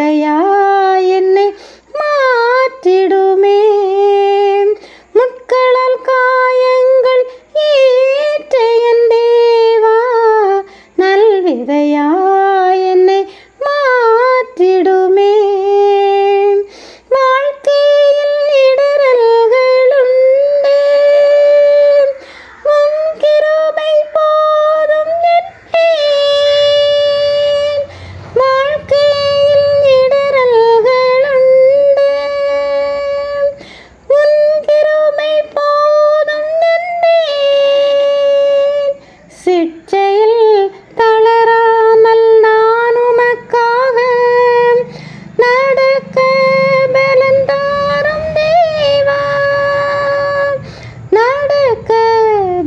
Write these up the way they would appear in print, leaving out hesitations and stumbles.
விதையாய் என்னை மாற்றிடுமே. முட்களால் காயங்கள் ஏற்ற என் தேவா, நல் விதையாய் என்னை மாற்றிடுமே. வாழ்க்கையில் இடறல்களுண்டு, உம் கிருபை போதும் என்பேன். வாழ்க்கையில் இடறல்களுண்டு, உம் கிருபை போதும் என்பேன். சிட்சையில் தளராமல் நான் உமக்காக நடக்க பலந்தாரும் தேவா, நடக்க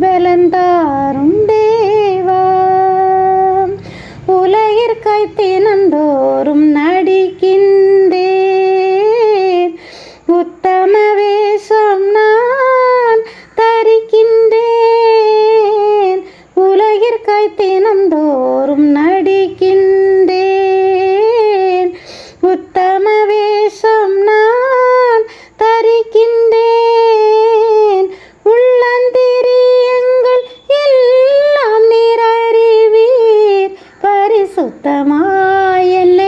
பலந்தாரும் தேவா. உலகிற்காய் தினந்தோறும் நடிக்கின்றேன், உத்தம வேஷம் நான் தரிக்கின்றேன். உலகிற்காய் தினந்தோறும் நடிக்கின்றேன், உத்தம வேஷம் நான் தரிக்கின்றேன். உள்ளந்திரியங்கள் எல்லாம் நீர் அறிவீர், பரிசுத்தமாய் என்னை